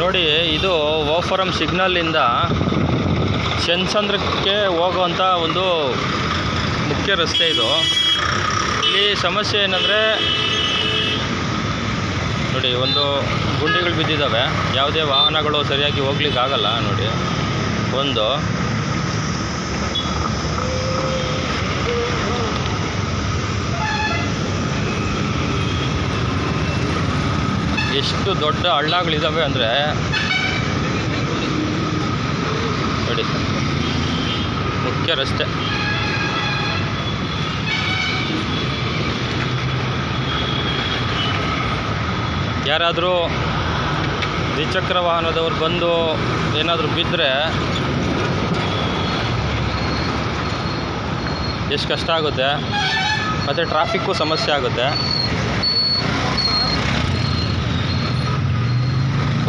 ನೋಡಿ, ಇದು ಓಫರಂ ಸಿಗ್ನಲ್ಲಿಂದ ಚೆನ್ಸಂದ್ರಕ್ಕೆ ಹೋಗುವಂಥ ಒಂದು ಮುಖ್ಯ ರಸ್ತೆ ಇದು. ಇಲ್ಲಿ ಸಮಸ್ಯೆ ಏನಂದರೆ ನೋಡಿ, ಒಂದು ಗುಂಡಿಗಳು ಬಿದ್ದಿದ್ದಾವೆ, ಯಾವುದೇ ವಾಹನಗಳು ಸರಿಯಾಗಿ ಹೋಗ್ಲಿಕ್ಕೆ ಆಗಲ್ಲ. ನೋಡಿ, ಒಂದು ಎಷ್ಟು ದೊಡ್ಡ ಹಳ್ಳಗಳಿದ್ದಾವೆ ಅಂದರೆ ನೋಡಿ, ಮುಖ್ಯ ರಸ್ತೆ. ಯಾರಾದರೂ ದ್ವಿಚಕ್ರ ವಾಹನದವ್ರು ಬಂದು ಏನಾದರೂ ಬಿದ್ದರೆ ಎಷ್ಟು ಕಷ್ಟ ಆಗುತ್ತೆ, ಮತ್ತು ಟ್ರಾಫಿಕ್ಕು ಸಮಸ್ಯೆ ಆಗುತ್ತೆ.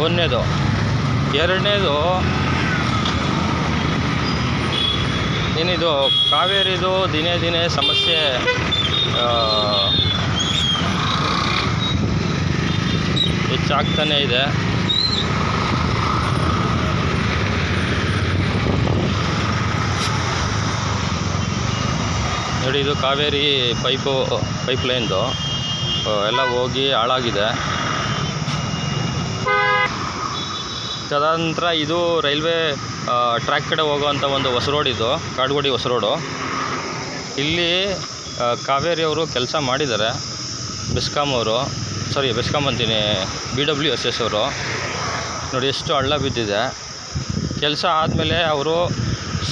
ಒಂದನೇದು. ಎರಡನೇದು ಏನಿದು ಕಾವೇರಿದು ದಿನೇ ದಿನೇ ಸಮಸ್ಯೆ ಹೆಚ್ಚಾಗ್ತಾನೇ ಇದೆ. ನೋಡಿ, ಇದು ಕಾವೇರಿ ಪೈಪ್ಲೈನ್ದು ಎಲ್ಲ ಹೋಗಿ ಹಾಳಾಗಿದೆ. ತದನಂತರ ಇದು ರೈಲ್ವೆ ಟ್ರ್ಯಾಕ್ ಕಡೆ ಹೋಗೋವಂಥ ಒಂದು ಹೊಸ ರೋಡ್, ಇದು ಕಾಡುಗೋಡಿ ಹೊಸ ರೋಡು. ಇಲ್ಲಿ ಕಾವೇರಿಯವರು ಕೆಲಸ ಮಾಡಿದ್ದಾರೆ, ಬೆಸ್ಕಾಂ ಅಂತೀನಿ, BWSS ಅವರು. ನೋಡಿ, ಎಷ್ಟು ಹಳ್ಳ ಬಿದ್ದಿದೆ. ಕೆಲಸ ಆದಮೇಲೆ ಅವರು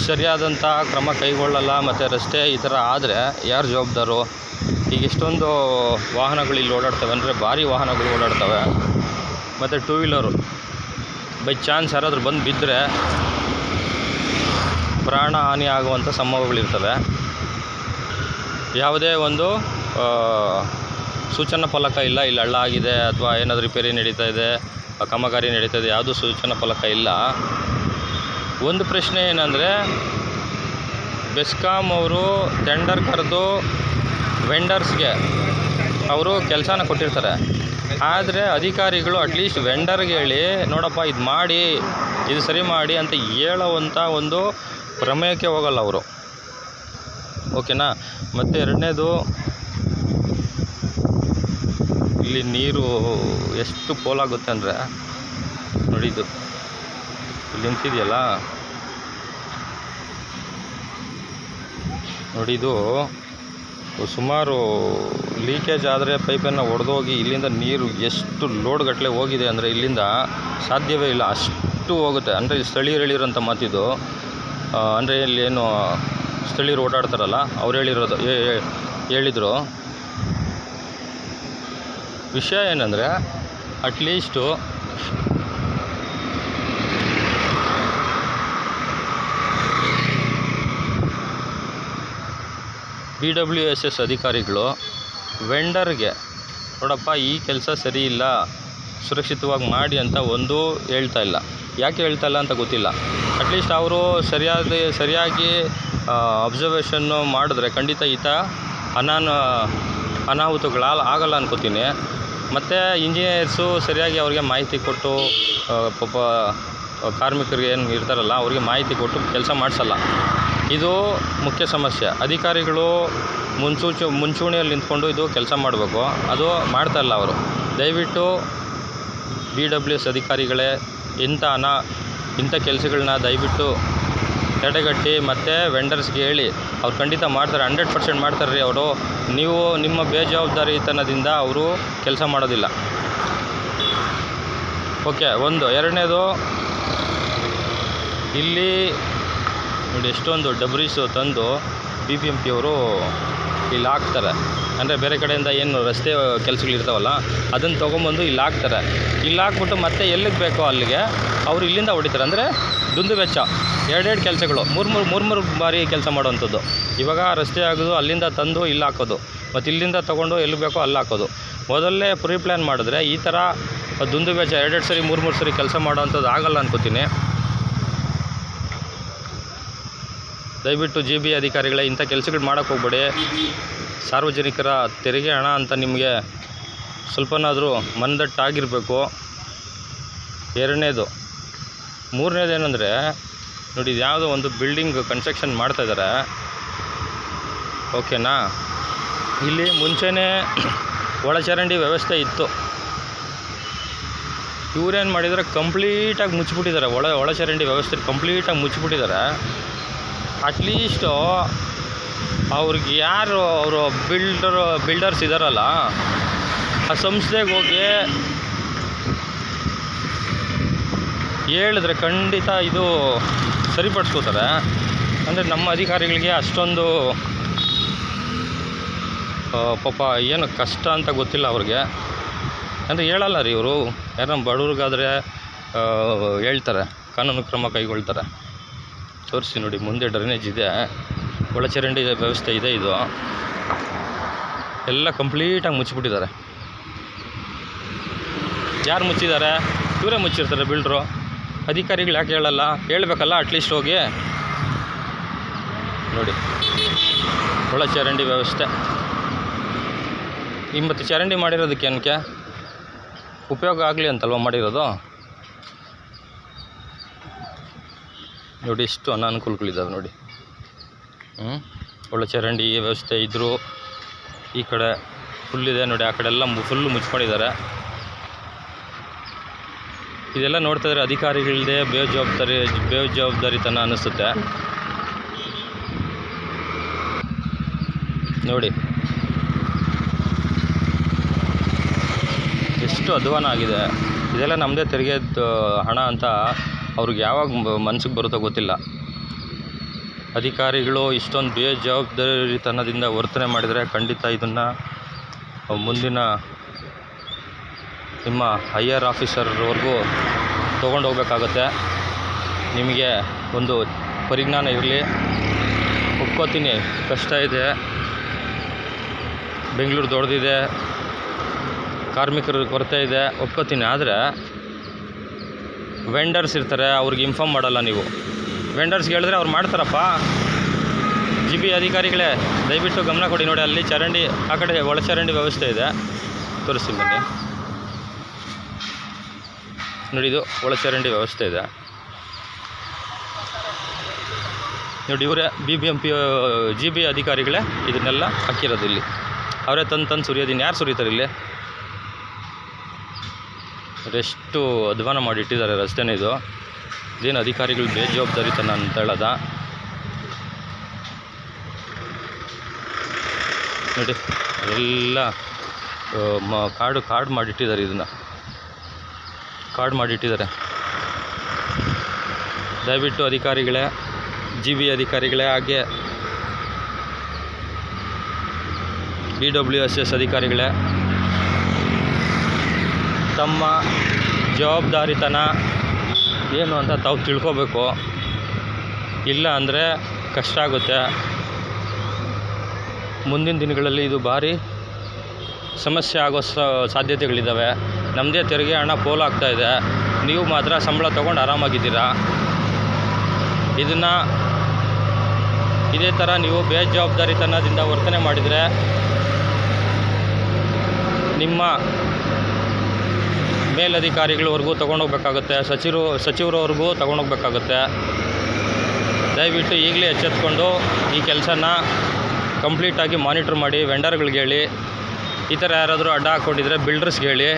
ಸರಿಯಾದಂಥ ಕ್ರಮ ಕೈಗೊಳ್ಳಲ್ಲ, ಮತ್ತು ರಸ್ತೆ ಈ ಥರ ಆದರೆ ಯಾರು ಜವಾಬ್ದಾರು? ಈಗ ಎಷ್ಟೊಂದು ವಾಹನಗಳು ಇಲ್ಲಿ ಓಡಾಡ್ತವೆ, ಅಂದರೆ ಭಾರಿ ವಾಹನಗಳು ಓಡಾಡ್ತವೆ, ಮತ್ತು ಟೂ ವೀಲರು. ಬೈ ಚಾನ್ಸ್ ಯಾರಾದರೂ ಬಂದು ಬಿದ್ದರೆ ಪ್ರಾಣ ಹಾನಿ ಆಗುವಂಥ ಸಂಭವಗಳಿರ್ತವೆ. ಯಾವುದೇ ಒಂದು ಸೂಚನಾ ಫಲಕ ಇಲ್ಲ, ಇಲ್ಲಿ ಹಳ್ಳ ಆಗಿದೆ ಅಥವಾ ಏನಾದರೂ ರಿಪೇರಿ ನಡೀತಾ ಇದೆ, ಕಾಮಗಾರಿ ನಡೀತಾ ಇದೆ, ಯಾವುದೂ ಸೂಚನಾ ಫಲಕ ಇಲ್ಲ. ಒಂದು ಪ್ರಶ್ನೆ ಏನಂದರೆ, ಬೆಸ್ಕಾಂ ಅವರು ಟೆಂಡರ್ ಕರೆದು ವೆಂಡರ್ಸ್ಗೆ ಅವರು ಕೆಲಸನ ಕೊಟ್ಟಿರ್ತಾರೆ. ಆದರೆ ಅಧಿಕಾರಿಗಳು ಅಟ್ಲೀಸ್ಟ್ ವೆಂಡರ್ಗೆ ಹೇಳಿ, ನೋಡಪ್ಪ ಇದು ಮಾಡಿ, ಇದು ಸರಿ ಮಾಡಿ ಅಂತ ಹೇಳೋವಂಥ ಒಂದು ಪ್ರಮೇಯಕ್ಕೆ ಹೋಗಲ್ಲ ಅವರು. ಓಕೆನಾ? ಮತ್ತು ಎರಡನೇದು, ಇಲ್ಲಿ ನೀರು ಎಷ್ಟು ಪೋಲಾಗುತ್ತೆ ಅಂದರೆ ನೋಡಿ, ಇದು ಇಲ್ಲಿ ನಿಂತಿದೆಯಲ್ಲ ನೋಡಿ, ಇದು ಸುಮಾರು ಲೀಕೇಜ್ ಆದರೆ ಪೈಪನ್ನು ಒಡೆದೋಗಿ ಇಲ್ಲಿಂದ ನೀರು ಎಷ್ಟು ಲೋಡ್ಗಟ್ಟಲೆ ಹೋಗಿದೆ ಅಂದರೆ ಇಲ್ಲಿಂದ ಸಾಧ್ಯವೇ ಇಲ್ಲ, ಅಷ್ಟು ಹೋಗುತ್ತೆ. ಅಂದರೆ ಇಲ್ಲಿ ಸ್ಥಳೀಯರು ಹೇಳಿರೋಂಥ ಮಾತಿದು. ಅಂದರೆ ಇಲ್ಲೇನು ಸ್ಥಳೀಯರು ಓಡಾಡ್ತಾರಲ್ಲ, ಅವ್ರು ಹೇಳಿದರು. ವಿಷಯ ಏನಂದರೆ, ಅಟ್ಲೀಸ್ಟು BWSS ಅಧಿಕಾರಿಗಳು ವೆಂಡರ್ಗೆ, ನೋಡಪ್ಪ ಈ ಕೆಲಸ ಸರಿ ಇಲ್ಲ, ಸುರಕ್ಷಿತವಾಗಿ ಮಾಡಿ ಅಂತ ಒಂದು ಹೇಳ್ತಾ ಇಲ್ಲ. ಯಾಕೆ ಹೇಳ್ತಾ ಇಲ್ಲ ಅಂತ ಗೊತ್ತಿಲ್ಲ. ಅಟ್ಲೀಸ್ಟ್ ಅವರು ಸರಿಯಾಗಿ ಅಬ್ಸರ್ವೇಷನ್ನು ಮಾಡಿದ್ರೆ ಖಂಡಿತ ಅನಾಹುತಗಳು ಆಗಲ್ಲ ಅನ್ಕೋತೀನಿ. ಮತ್ತು ಇಂಜಿನಿಯರ್ಸು ಸರಿಯಾಗಿ ಅವ್ರಿಗೆ ಮಾಹಿತಿ ಕೊಟ್ಟು, ಪಾಪ ಕಾರ್ಮಿಕರಿಗೆ ಏನು ಇರ್ತಾರಲ್ಲ ಅವ್ರಿಗೆ ಮಾಹಿತಿ ಕೊಟ್ಟು ಕೆಲಸ ಮಾಡಿಸಲ್ಲ. ಇದು ಮುಖ್ಯ ಸಮಸ್ಯೆ. ಅಧಿಕಾರಿಗಳು ಮುಂಚೂಣಿಯಲ್ಲಿ ನಿಂತ್ಕೊಂಡು ಇದು ಕೆಲಸ ಮಾಡಬೇಕು, ಅದು ಮಾಡ್ತಾಯಿಲ್ಲ ಅವರು. ದಯವಿಟ್ಟು BWS ಅಧಿಕಾರಿಗಳೇ ಇಂಥ ಕೆಲಸಗಳನ್ನ ದಯವಿಟ್ಟು ತಡೆಗಟ್ಟಿ ಮತ್ತು ವೆಂಡರ್ಸ್ಗೆ ಹೇಳಿ, ಅವ್ರು ಖಂಡಿತ ಮಾಡ್ತಾರೆ, 100% ಮಾಡ್ತಾರೆ ರೀ ಅವರು. ನೀವು ನಿಮ್ಮ ಬೇಜವಾಬ್ದಾರಿತನದಿಂದ ಅವರು ಕೆಲಸ ಮಾಡೋದಿಲ್ಲ. ಓಕೆ, ಒಂದು. ಎರಡನೇದು, ಇಲ್ಲಿ ನೋಡಿ ಎಷ್ಟೊಂದು ಡಬ್ರೀಸು ತಂದು BBMP ಅವರು ಇಲ್ಲಿ ಹಾಕ್ತಾರೆ. ಅಂದರೆ ಬೇರೆ ಕಡೆಯಿಂದ ಏನು ರಸ್ತೆ ಕೆಲಸಗಳಿರ್ತಾವಲ್ಲ ಅದನ್ನು ತೊಗೊಂಬಂದು ಇಲ್ಲಿ ಹಾಕ್ತಾರೆ. ಇಲ್ಲಿ ಹಾಕ್ಬಿಟ್ಟು ಮತ್ತೆ ಎಲ್ಲಿಗೆ ಬೇಕೋ ಅಲ್ಲಿಗೆ ಅವರು ಇಲ್ಲಿಂದ ಹೊಡಿತಾರೆ. ಅಂದರೆ ದುಂದು ವೆಚ್ಚ, ಎರಡೆರಡು ಕೆಲಸಗಳು, ಮೂರು ಬಾರಿ ಕೆಲಸ ಮಾಡೋವಂಥದ್ದು. ಇವಾಗ ರಸ್ತೆ ಆಗೋದು, ಅಲ್ಲಿಂದ ತಂದು ಇಲ್ಲಿ ಹಾಕೋದು, ಮತ್ತು ಇಲ್ಲಿಂದ ತೊಗೊಂಡು ಎಲ್ಲಿ ಬೇಕೋ ಅಲ್ಲಿ ಹಾಕೋದು. ಮೊದಲೇ ಪ್ರೀ ಪ್ಲ್ಯಾನ್ ಮಾಡಿದ್ರೆ ಈ ಥರ ದುಂದು ವೆಚ್ಚ ಎರಡೆರಡು ಸರಿ ಮೂರು ಸರಿ ಕೆಲಸ ಮಾಡೋವಂಥದ್ದು ಆಗಲ್ಲ ಅನ್ಕೋತೀನಿ. ದಯವಿಟ್ಟು GB ಅಧಿಕಾರಿಗಳೇ ಇಂಥ ಕೆಲಸಗಳು ಮಾಡೋಕ್ಕೆ ಹೋಗ್ಬೇಡಿ. ಸಾರ್ವಜನಿಕರ ತೆರಿಗೆ ಹಣ ಅಂತ ನಿಮಗೆ ಸ್ವಲ್ಪನಾದರೂ ಮನದಟ್ಟಾಗಿರಬೇಕು. ಎರಡನೇದು. ಮೂರನೇದು ಏನಂದರೆ ನೋಡಿ, ಇದು ಯಾವುದೋ ಒಂದು ಬಿಲ್ಡಿಂಗ್ ಕನ್ಸ್ಟ್ರಕ್ಷನ್ ಮಾಡ್ತಾಯಿದ್ದಾರೆ, ಓಕೆನಾ. ಇಲ್ಲಿ ಮುಂಚೆನೇ ಒಳಚರಂಡಿ ವ್ಯವಸ್ಥೆ ಇತ್ತು. ಇವರೇನು ಮಾಡಿದ್ದಾರೆ, ಕಂಪ್ಲೀಟಾಗಿ ಮುಚ್ಚಿಬಿಟ್ಟಿದ್ದಾರೆ. ಒಳಚರಂಡಿ ವ್ಯವಸ್ಥೆ ಕಂಪ್ಲೀಟಾಗಿ ಮುಚ್ಚಿಬಿಟ್ಟಿದ್ದಾರೆ. ಅಟ್ಲೀಸ್ಟು ಅವ್ರಿಗೆ ಯಾರು ಅವರು ಬಿಲ್ಡರ್ಸ್ ಇದ್ದಾರಲ್ಲ, ಆ ಸಂಸ್ಥೆಗೆ ಹೋಗಿ ಹೇಳಿದ್ರೆ ಖಂಡಿತ ಇದು ಸರಿಪಡಿಸ್ಕೋತಾರೆ. ಅಂದರೆ ನಮ್ಮ ಅಧಿಕಾರಿಗಳಿಗೆ ಅಷ್ಟೊಂದು ಪಾಪ ಏನು ಕಷ್ಟ ಅಂತ ಗೊತ್ತಿಲ್ಲ ಅವ್ರಿಗೆ. ಅಂದರೆ ಹೇಳಲ್ಲ ರೀ ಇವರು. ಯಾರು ಬಡವ್ರಿಗಾದರೆ ಹೇಳ್ತಾರೆ, ಕಾನೂನು ಕ್ರಮ ಕೈಗೊಳ್ತಾರೆ. ತೋರಿಸಿ ನೋಡಿ, ಮುಂದೆ ಡ್ರೈನೇಜ್ ಇದೆ, ಒಳಚರಂಡಿ ವ್ಯವಸ್ಥೆ ಇದೆ. ಇದು ಎಲ್ಲ ಕಂಪ್ಲೀಟಾಗಿ ಮುಚ್ಚಿಬಿಟ್ಟಿದ್ದಾರೆ. ಯಾರು ಮುಚ್ಚಿದ್ದಾರೆ? ಇವರೇ ಮುಚ್ಚಿರ್ತಾರೆ ಬಿಲ್ಡ್ರು. ಅಧಿಕಾರಿಗಳು ಯಾಕೆ ಹೇಳಲ್ಲ? ಹೇಳಬೇಕಲ್ಲ ಅಟ್ಲೀಸ್ಟ್ ಹೋಗಿ. ನೋಡಿ, ಒಳಚರಂಡಿ ವ್ಯವಸ್ಥೆ. ಮತ್ತು ಚರಂಡಿ ಮಾಡಿರೋದಕ್ಕೆ ಏನಕ್ಕೆ? ಉಪಯೋಗ ಆಗಲಿ ಅಂತಲ್ವ ಮಾಡಿರೋದು. ನೋಡಿ, ಇಷ್ಟು ಅನಾನುಕೂಲಗಳಿದ್ದಾವೆ ನೋಡಿ. ಒಳಚರಂಡಿ ವ್ಯವಸ್ಥೆ ಇದ್ದರೂ ಈ ಕಡೆ ಫುಲ್ಲಿದೆ ನೋಡಿ, ಆ ಕಡೆ ಎಲ್ಲ ಫುಲ್ಲು ಮುಚ್ಕೊಂಡಿದ್ದಾರೆ. ಇದೆಲ್ಲ ನೋಡ್ತಾಯಿದ್ರೆ ಅಧಿಕಾರಿಗಳದೇ ಬೇಜವಾಬ್ದಾರಿತನ ಅನ್ನಿಸುತ್ತೆ ನೋಡಿ. ಎಷ್ಟು ಅಧ್ವಾನ ಆಗಿದೆ. ಇದೆಲ್ಲ ನಮ್ಮದೇ ತೆರಿಗೆ ಹಣ ಅಂತ ಅವ್ರಿಗೆ ಯಾವಾಗ ಮನಸ್ಸಿಗೆ ಬರುತ್ತೋ ಗೊತ್ತಿಲ್ಲ. ಅಧಿಕಾರಿಗಳು ಇಷ್ಟೊಂದು ಬೇಜವಾಬ್ದಾರಿತನದಿಂದ ವರ್ತನೆ ಮಾಡಿದರೆ ಖಂಡಿತ ಇದನ್ನು ಮುಂದಿನ ನಿಮ್ಮ ಹೈಯರ್ ಆಫೀಸರ್ವರೆಗೂ ತೊಗೊಂಡು ಹೋಗ್ಬೇಕಾಗತ್ತೆ. ನಿಮಗೆ ಒಂದು ಪರಿಜ್ಞಾನ ಇರಲಿ. ಒಪ್ಕೋತೀನಿ, ಕಷ್ಟ ಇದೆ, ಬೆಂಗಳೂರು ದೊಡ್ಡದಿದೆ, ಕಾರ್ಮಿಕರ ಕೊರತೆ ಇದೆ, ಒಪ್ಕೋತೀನಿ. ಆದರೆ ವೆಂಡರ್ಸ್ ಇರ್ತಾರೆ, ಅವ್ರಿಗೆ ಇನ್ಫಾರ್ಮ್ ಮಾಡಲ್ಲ ನೀವು. ವೆಂಡರ್ಸ್ಗೆ ಹೇಳಿದ್ರೆ ಅವ್ರು ಮಾಡ್ತಾರಪ್ಪ. GB ಅಧಿಕಾರಿಗಳೇ ದಯವಿಟ್ಟು ಗಮನ ಕೊಡಿ. ನೋಡಿ, ಅಲ್ಲಿ ಚರಂಡಿ, ಆ ಕಡೆ ಒಳಚರಂಡಿ ವ್ಯವಸ್ಥೆ ಇದೆ, ತೋರಿಸ್ತೀನಿ ಬನ್ನಿ. ನೋಡಿ, ಇದು ಒಳಚರಂಡಿ ವ್ಯವಸ್ಥೆ ಇದೆ ನೋಡಿ. ಇವರೇ BBMP GB ಅಧಿಕಾರಿಗಳೇ ಇದನ್ನೆಲ್ಲ ಹಾಕಿರೋದು. ಇಲ್ಲಿ ಅವರೇ ತಂದು ಸುರಿಯೋದಿನ್ನು ಯಾರು ಸುರಿತಾರೆ ಇಲ್ಲಿ? ಎಷ್ಟು ಅಧ್ವಾನ ಮಾಡಿಟ್ಟಿದ್ದಾರೆ ರಸ್ತೆನೇ ಇದು. ಇದೇನು ಅಧಿಕಾರಿಗಳು ಬೇಜವಾಬ್ದಾರಿತನ ಅಂತ ಹೇಳೋದ? ನೋಡಿ, ಎಲ್ಲ ಕಾರ್ಡ್ ಮಾಡಿಟ್ಟಿದ್ದಾರೆ. ಇದನ್ನು ಕಾರ್ಡ್ ಮಾಡಿಟ್ಟಿದ್ದಾರೆ. ದಯವಿಟ್ಟು ಅಧಿಕಾರಿಗಳೇ, GB ಅಧಿಕಾರಿಗಳೇ, ಹಾಗೆ BWSS ಅಧಿಕಾರಿಗಳೇ, ತಮ್ಮ ಜವಾಬ್ದಾರಿತನ ಏನು ಅಂತ ತಾವು ತಿಳ್ಕೋಬೇಕು. ಇಲ್ಲ ಅಂದರೆ ಕಷ್ಟ ಆಗುತ್ತೆ. ಮುಂದಿನ ದಿನಗಳಲ್ಲಿ ಇದು ಭಾರಿ ಸಮಸ್ಯೆ ಆಗೋ ಸಾಧ್ಯತೆಗಳಿದ್ದಾವೆ. ನಮ್ಮದೇ ತೆರಿಗೆ ಹಣ ಪೋಲಾಗ್ತಾಯಿದೆ. ನೀವು ಮಾತ್ರ ಸಂಬಳ ತೊಗೊಂಡು ಆರಾಮಾಗಿದ್ದೀರಾ. ಇದನ್ನು ಇದೇ ಥರ ನೀವು ಬೇಜವಾಬ್ದಾರಿತನದಿಂದ ವರ್ತನೆ ಮಾಡಿದರೆ ನಿಮ್ಮ ಮೇಲಧಿಕಾರಿಗಳವರೆಗೂ ತೊಗೊಂಡೋಗ್ಬೇಕಾಗುತ್ತೆ, ಸಚಿವರವರೆಗೂ ತೊಗೊಂಡೋಗ್ಬೇಕಾಗುತ್ತೆ. ದಯವಿಟ್ಟು ಈಗಲೇ ಎಚ್ಚೆತ್ಕೊಂಡು ಈ ಕೆಲಸನ ಕಂಪ್ಲೀಟಾಗಿ ಮಾನಿಟ್ರ್ ಮಾಡಿ. ವೆಂಡರ್ಗಳಿಗೆ ಹೇಳಿ, ಈ ಥರ ಯಾರಾದರೂ ಅಡ್ಡ ಹಾಕ್ಕೊಂಡಿದ್ರೆ ಬಿಲ್ಡರ್ಸ್ಗೆ ಹೇಳಿ,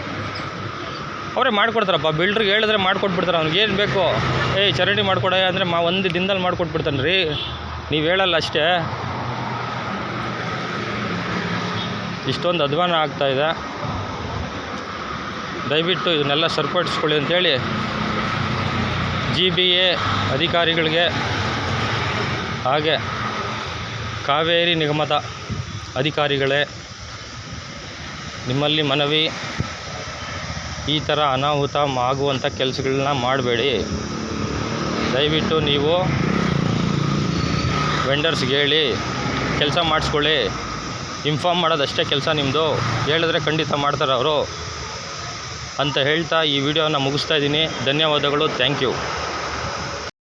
ಅವರೇ ಮಾಡಿಕೊಡ್ತಾರಪ್ಪ. ಬಿಲ್ಡ್ರಿಗೆ ಹೇಳಿದ್ರೆ ಮಾಡಿಕೊಟ್ಬಿಡ್ತಾರೆ. ಅವ್ನಿಗೇನು ಬೇಕು, ಚರಂಡಿ ಮಾಡಿಕೊಡ ಅಂದರೆ ಒಂದು ದಿನದಲ್ಲಿ ಮಾಡಿಕೊಟ್ಬಿಡ್ತಾನೆ ರೀ. ನೀವು ಹೇಳಲ್ಲ ಅಷ್ಟೇ. ಇಷ್ಟೊಂದು ಅಧ್ವಾನ ಆಗ್ತಾಯಿದೆ. ದಯವಿಟ್ಟು ಇದನ್ನೆಲ್ಲ ಸರಿಪಡಿಸ್ಕೊಳ್ಳಿ ಅಂಥೇಳಿ GBA ಅಧಿಕಾರಿಗಳಿಗೆ, ಹಾಗೆ ಕಾವೇರಿ ನಿಗಮದ ಅಧಿಕಾರಿಗಳೇ, ನಿಮ್ಮಲ್ಲಿ ಮನವಿ, ಈ ಥರ ಅನಾಹುತ ಆಗುವಂಥ ಕೆಲಸಗಳನ್ನ ಮಾಡಬೇಡಿ. ದಯವಿಟ್ಟು ನೀವು ವೆಂಡರ್ಸ್ಗೆ ಹೇಳಿ ಕೆಲಸ ಮಾಡಿಸ್ಕೊಳ್ಳಿ. ಇನ್ಫಾರ್ಮ್ ಮಾಡೋದಷ್ಟೇ ಕೆಲಸ ನಿಮ್ಮದು. ಹೇಳಿದ್ರೆ ಖಂಡಿತ ಮಾಡ್ತಾರೆ ಅವರು ಅಂತ ಹೇಳ್ತಾ ಈ ವಿಡಿಯೋನ ಮುಗಿಸ್ತಾ ಇದ್ದೀನಿ. ಧನ್ಯವಾದಗಳು. Thank you.